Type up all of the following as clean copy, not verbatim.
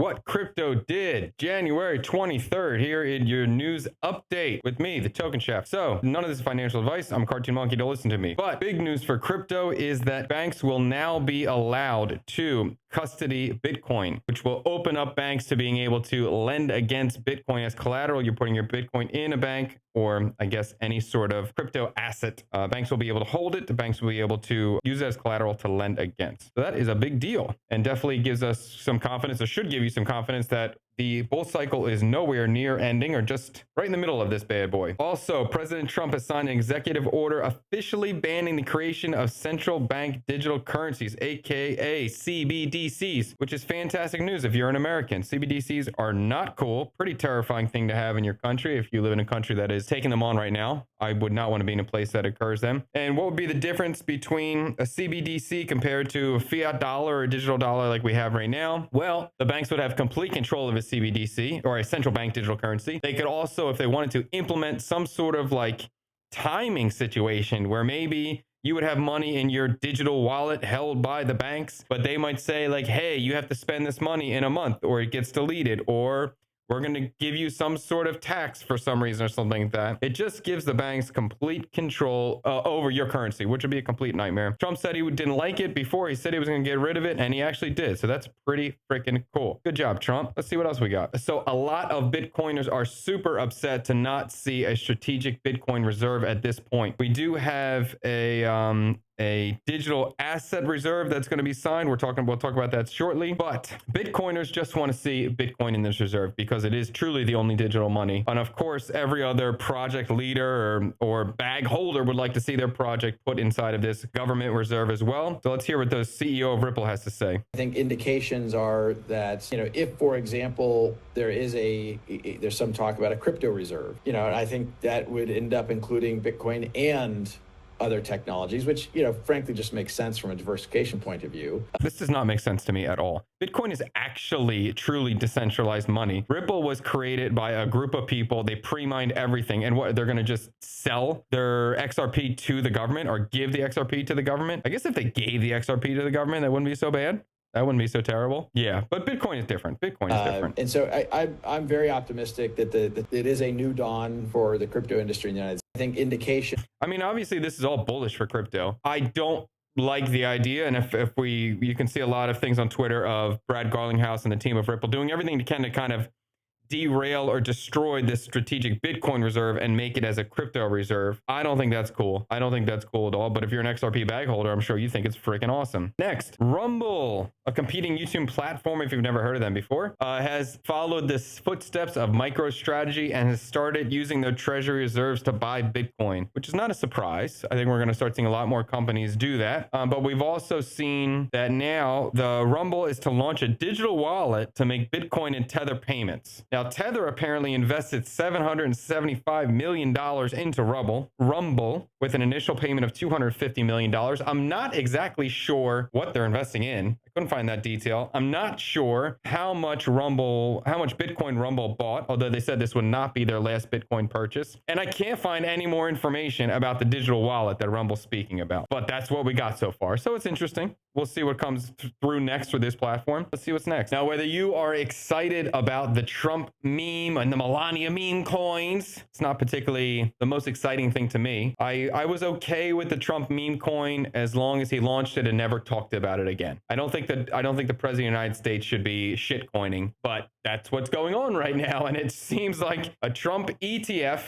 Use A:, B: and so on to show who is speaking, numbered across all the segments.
A: what crypto did January 23rd here in your news update with me, the Token Chef. So none of this is financial advice. I'm a cartoon monkey, don't listen to me. But big news for crypto is that banks will now be allowed to custody Bitcoin, which will open up banks to being able to lend against Bitcoin as collateral. You're putting your Bitcoin in a bank, or I guess any sort of crypto asset. Banks will be able to hold it. The banks will be able to use it as collateral to lend against. So that is a big deal and definitely gives us some confidence, or should give you some confidence, that the bull cycle is nowhere near ending, or just right in the middle of this bad boy. Also, President Trump has signed an executive order officially banning the creation of central bank digital currencies, aka CBDCs, which is fantastic news if you're an American. CBDCs are not cool. Pretty terrifying thing to have in your country if you live in a country that is taking them on right now. I would not want to be in a place that occurs them. And what would be the difference between a CBDC compared to a fiat dollar or a digital dollar like we have right now? Well, the banks would have complete control of a CBDC, or a central bank digital currency. They could also, if they wanted to, implement some sort of like timing situation where maybe you would have money in your digital wallet held by the banks, but they might say like, hey, you have to spend this money in a month or it gets deleted, or we're going to give you some sort of tax for some reason or something like that. It just gives the banks complete control over your currency, which would be a complete nightmare. Trump said he didn't like it before. He said he was going to get rid of it, and he actually did. So that's pretty freaking cool. Good job, Trump. Let's see what else we got. So a lot of Bitcoiners are super upset to not see a strategic Bitcoin reserve at this point. We do have a digital asset reserve that's going to be signed. We'll talk about that shortly. But Bitcoiners just want to see Bitcoin in this reserve because it is truly the only digital money. And of course, every other project leader or bag holder would like to see their project put inside of this government reserve as well. So let's hear what the CEO of Ripple has to say.
B: I think indications are that, if, for example, there's some talk about a crypto reserve, and I think that would end up including Bitcoin and other technologies, which, frankly, just makes sense from a diversification point of view.
A: This does not make sense to me at all. Bitcoin is actually truly decentralized money. Ripple was created by a group of people. They pre-mined everything. And what, they're going to just sell their XRP to the government, or give the XRP to the government? I guess if they gave the XRP to the government, that wouldn't be so bad. That wouldn't be so terrible. Yeah, but Bitcoin is different. Bitcoin is different.
B: And so I'm very optimistic that it is a new dawn for the crypto industry in the United States. I think indication.
A: I mean, obviously, this is all bullish for crypto. I don't like the idea. And if you can see a lot of things on Twitter of Brad Garlinghouse and the team of Ripple doing everything to kind of derail or destroy this strategic Bitcoin reserve and make it as a crypto reserve. I don't think that's cool. I don't think that's cool at all. But if you're an XRP bag holder, I'm sure you think it's freaking awesome. Next, Rumble, a competing YouTube platform, if you've never heard of them before, has followed the footsteps of MicroStrategy and has started using their treasury reserves to buy Bitcoin, which is not a surprise. I think we're going to start seeing a lot more companies do that. But we've also seen that now the Rumble is to launch a digital wallet to make Bitcoin and Tether payments. Now, Tether apparently invested $775 million into Rumble with an initial payment of $250 million. I'm not exactly sure what they're investing in. I couldn't find that detail. I'm not sure how much Bitcoin Rumble bought, although they said this would not be their last Bitcoin purchase. And I can't find any more information about the digital wallet that Rumble's speaking about. But that's what we got so far. So it's interesting. We'll see what comes through next with this platform. Let's see what's next. Now, whether you are excited about the Trump meme and the Melania meme coins, it's not particularly the most exciting thing to me. I was okay with the Trump meme coin as long as he launched it and never talked about it again. I don't think the president of the United States should be shit coining, but that's what's going on right now. And it seems like a Trump ETF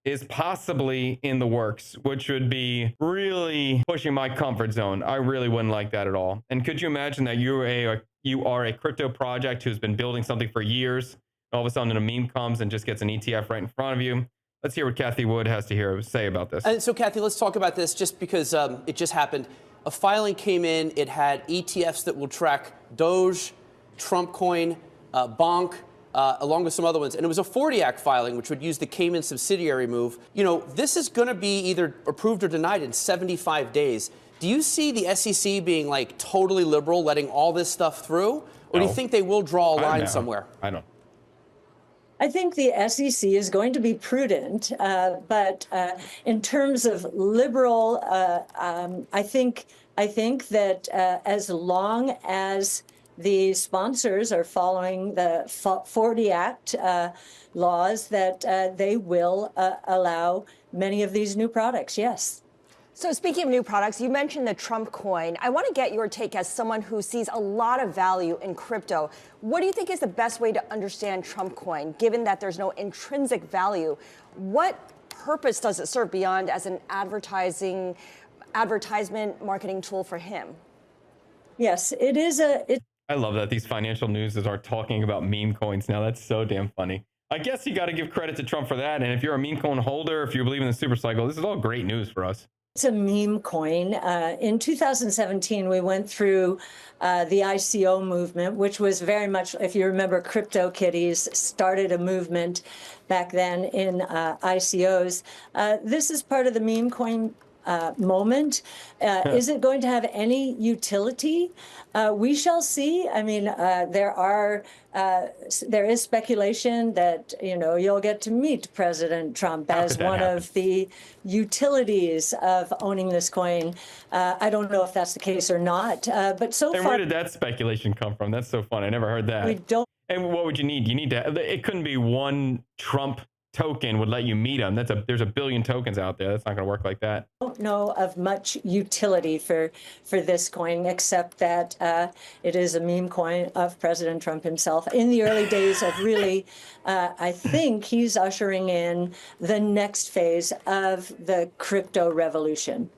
A: is possibly in the works, which would be really pushing my comfort zone. I really wouldn't like that at all. And could you imagine that you are a crypto project who's been building something for years, all of a sudden a meme comes and just gets an ETF right in front of you? Let's hear what Cathie Wood has to say about this.
C: And so, Cathie, let's talk about this just because it just happened. A filing came in. It had ETFs that will track Doge, Trump coin, Bonk, along with some other ones. And it was a 40 Act filing, which would use the Cayman subsidiary move. This is going to be either approved or denied in 75 days. Do you see the SEC being like totally liberal, letting all this stuff through? Or do you think they will draw a line somewhere?
A: I don't.
D: I think the SEC is going to be prudent, but in terms of liberal, I think that as long as the sponsors are following the 40 Act laws that they will allow many of these new products. Yes.
E: So speaking of new products, you mentioned the Trump coin. I want to get your take as someone who sees a lot of value in crypto. What do you think is the best way to understand Trump coin, given that there's no intrinsic value? What purpose does it serve beyond as an advertisement marketing tool for him?
D: Yes, it is
A: I love that these financial newses are talking about meme coins now. That's so damn funny. I guess you got to give credit to Trump for that. And if you're a meme coin holder, if you believe in the super cycle, this is all great news for us.
D: It's a meme coin. In 2017, we went through the ICO movement, which was very much, if you remember, CryptoKitties started a movement back then in ICOs. This is part of the meme coin moment. Is it going to have any utility? We shall see. I mean, there is speculation that, you'll get to meet President Trump as one of the utilities of owning this coin. I don't know if that's the case or not, but so far.
A: And where did that speculation come from? That's so fun. I never heard that.
D: We don't.
A: And what would you need? You need to, it couldn't be one Trump token would let you meet him. There's a billion tokens out there. That's not going to work like that.
D: I don't know of much utility for this coin, except that it is a meme coin of President Trump himself. In the early days of really, I think he's ushering in the next phase of the crypto revolution.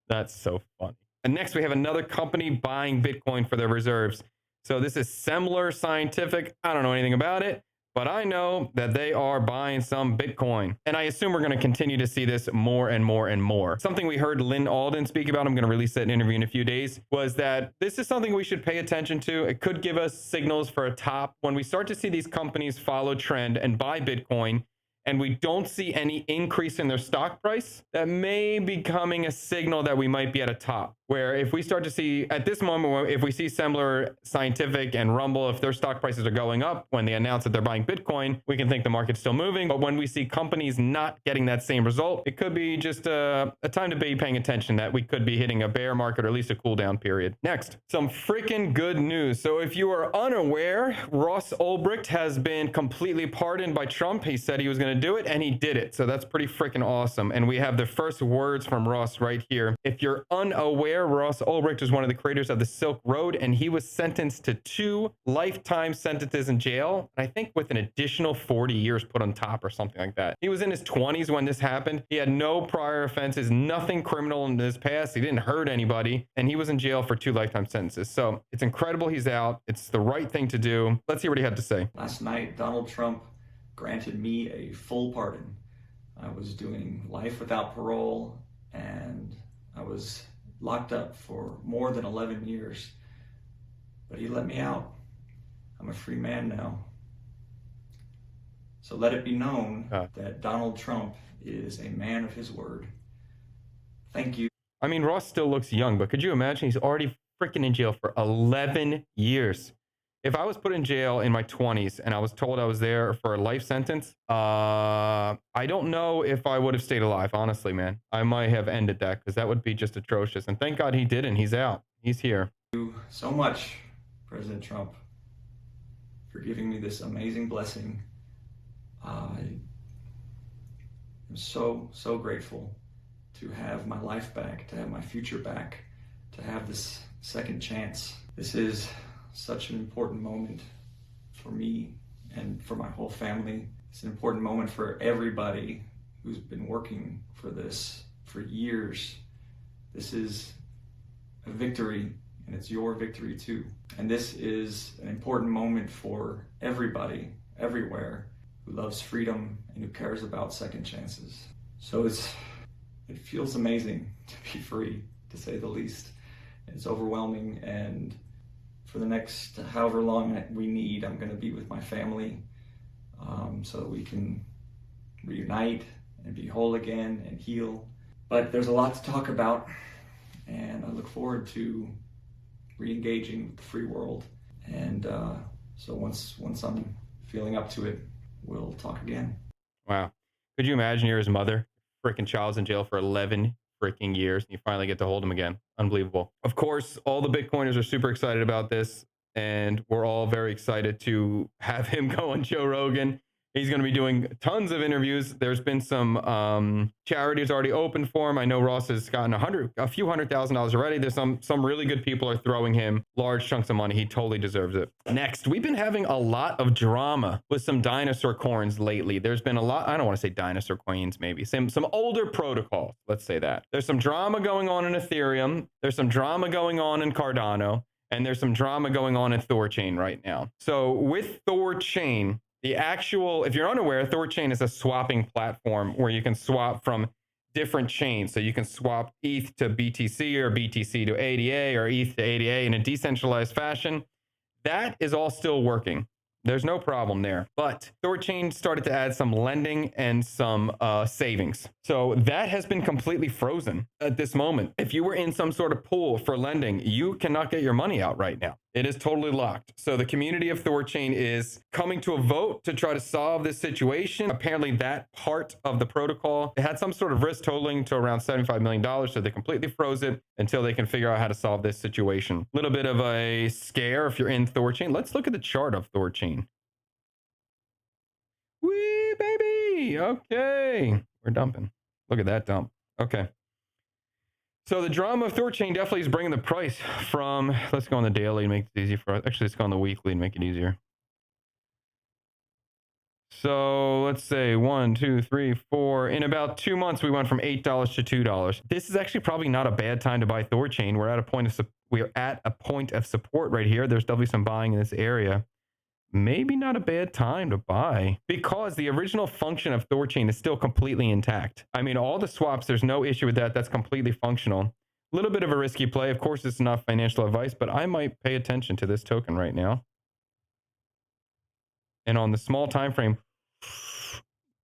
A: That's so funny. And next we have another company buying Bitcoin for their reserves. So this is Semler Scientific. I don't know anything about it, but I know that they are buying some Bitcoin. And I assume we're going to continue to see this more and more and more. Something we heard Lynn Alden speak about, I'm going to release that interview in a few days, was that this is something we should pay attention to. It could give us signals for a top. When we start to see these companies follow trend and buy Bitcoin, and we don't see any increase in their stock price, that may be becoming a signal that we might be at a top. Where if we start to see, at this moment, if we see Semler Scientific and Rumble, if their stock prices are going up when they announce that they're buying Bitcoin, we can think the market's still moving. But when we see companies not getting that same result, it could be just a time to be paying attention that we could be hitting a bear market or at least a cool down period. Next, some freaking good news. So if you are unaware, Ross Ulbricht has been completely pardoned by Trump. He said he was going to do it, and he did it. So that's pretty freaking awesome. And we have the first words from Ross right here. If you're unaware, Ross Ulbricht is one of the creators of the Silk Road, and he was sentenced to 2 lifetime sentences in jail. I think with an additional 40 years put on top or something like that. He was in his 20s when this happened. He had no prior offenses, nothing criminal in his past. He didn't hurt anybody, and he was in jail for 2 lifetime sentences. So it's incredible he's out. It's the right thing to do. Let's hear what he had to say.
F: Last night, Donald Trump granted me a full pardon. I was doing life without parole, and I was locked up for more than 11 years, but he let me out. I'm a free man now. So let it be known that Donald Trump is a man of his word. Thank you.
A: I mean, Ross still looks young, but could you imagine he's already freaking in jail for 11 years? If I was put in jail in my 20s and I was told I was there for a life sentence, I don't know if I would have stayed alive, honestly, man. I might have ended that because that would be just atrocious. And thank God he didn't. He's out. He's here.
F: Thank you so much, President Trump, for giving me this amazing blessing. I am so grateful to have my life back, to have my future back, to have this second chance. This is such an important moment for me and for my whole family. It's an important moment for everybody who's been working for this for years. This is a victory, and it's your victory too. And this is an important moment for everybody, everywhere, who loves freedom and who cares about second chances. So it feels amazing to be free, to say the least. It's overwhelming, and for the next however long we need, I'm going to be with my family so that we can reunite and be whole again and heal. But there's a lot to talk about, and I look forward to re-engaging with the free world. And so once I'm feeling up to it, we'll talk again.
A: Wow. Could you imagine you're his mother? Freaking child's in jail for 11 freaking years, and you finally get to hold him again. Unbelievable. Of course, all the Bitcoiners are super excited about this. and we're all very excited to have him go on Joe Rogan. He's going to be doing tons of interviews. There's been some charities already open for him. I know Ross has gotten a few $100,000 already. There's some really good people are throwing him large chunks of money. He totally deserves it. Next, we've been having a lot of drama with some dinosaur coins lately. There's been a lot. I don't want to say dinosaur coins, maybe some older protocols. Let's say that there's some drama going on in Ethereum. There's some drama going on in Cardano, and there's some drama going on in Thorchain right now. So with Thorchain, the actual, if you're unaware, Thorchain is a swapping platform where you can swap from different chains. So you can swap ETH to BTC or BTC to ADA or ETH to ADA in a decentralized fashion. That is all still working. There's no problem there. But Thorchain started to add some lending and some savings. So that has been completely frozen at this moment. If you were in some sort of pool for lending, you cannot get your money out right now. It is totally locked. So the community of Thorchain is coming to a vote to try to solve this situation. Apparently that part of the protocol, it had some sort of risk totaling to around $75 million. So they completely froze it until they can figure out how to solve this situation. A little bit of a scare if you're in Thorchain. Let's look at the chart of Thorchain. Wee, baby. Okay. We're dumping. Look at that dump. Okay. So the drama of Thorchain definitely is bringing the price from, let's go on the daily and make it easy for us. Actually, let's go on the weekly and make it easier. So let's say 1, 2, 3, 4. In about 2 months, we went from $8 to $2. This is actually probably not a bad time to buy Thorchain. We're at a point of support right here. There's definitely some buying in this area. Maybe not a bad time to buy because the original function of Thorchain is still completely intact. I mean, all the swaps, there's no issue with that. That's completely functional. A little bit of a risky play. Of course, it's not financial advice, but I might pay attention to this token right now. And on the small time frame,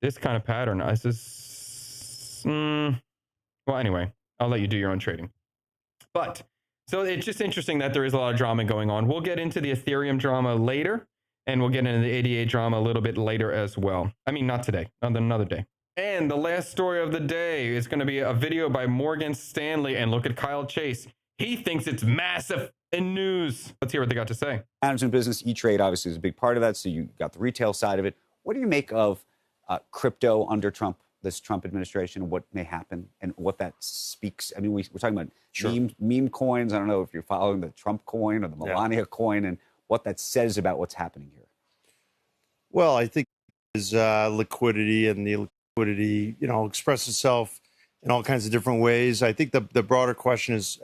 A: this kind of pattern, this is, well, anyway, I'll let you do your own trading. But so it's just interesting that there is a lot of drama going on. We'll get into the Ethereum drama later. And we'll get into the ADA drama a little bit later as well. I mean, not today, another day. And the last story of the day is going to be a video by Morgan Stanley. And look at Kyle Chase. He thinks it's massive in news. Let's hear what they got to say.
G: Management business, E-Trade obviously is a big part of that. So you got the retail side of it. What do you make of crypto under Trump, this Trump administration, what may happen and what that speaks? I mean, we're talking about meme coins. I don't know if you're following the Trump coin or the Melania coin and what that says about what's happening here.
H: Well, I think is liquidity, and the liquidity, express itself in all kinds of different ways. I think the broader question is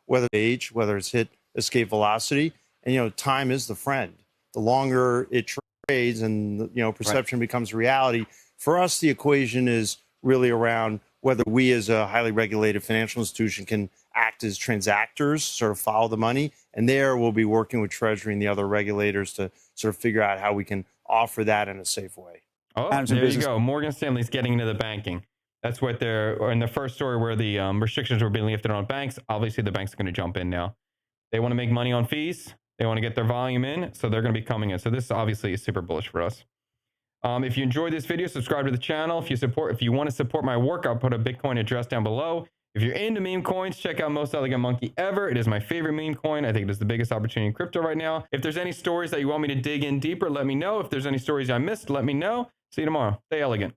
H: whether it's hit escape velocity, and time is the friend. The longer it trades, and perception becomes reality. For us, the equation is really around whether we, as a highly regulated financial institution, can act as transactors, sort of follow the money. And there we'll be working with Treasury and the other regulators to sort of figure out how we can offer that in a safe way.
A: Oh, there you go. Morgan Stanley's getting into the banking. That's what they're, in the first story where the restrictions were being lifted on banks. Obviously, the banks are going to jump in now. They want to make money on fees. They want to get their volume in. So they're going to be coming in. So this obviously is super bullish for us. If you enjoyed this video, subscribe to the channel. If you want to support my work, I'll put a Bitcoin address down below. If you're into meme coins, check out Most Elegant Monkey Ever. It is my favorite meme coin. I think it is the biggest opportunity in crypto right now. If there's any stories that you want me to dig in deeper, let me know. If there's any stories I missed, let me know. See you tomorrow. Stay elegant.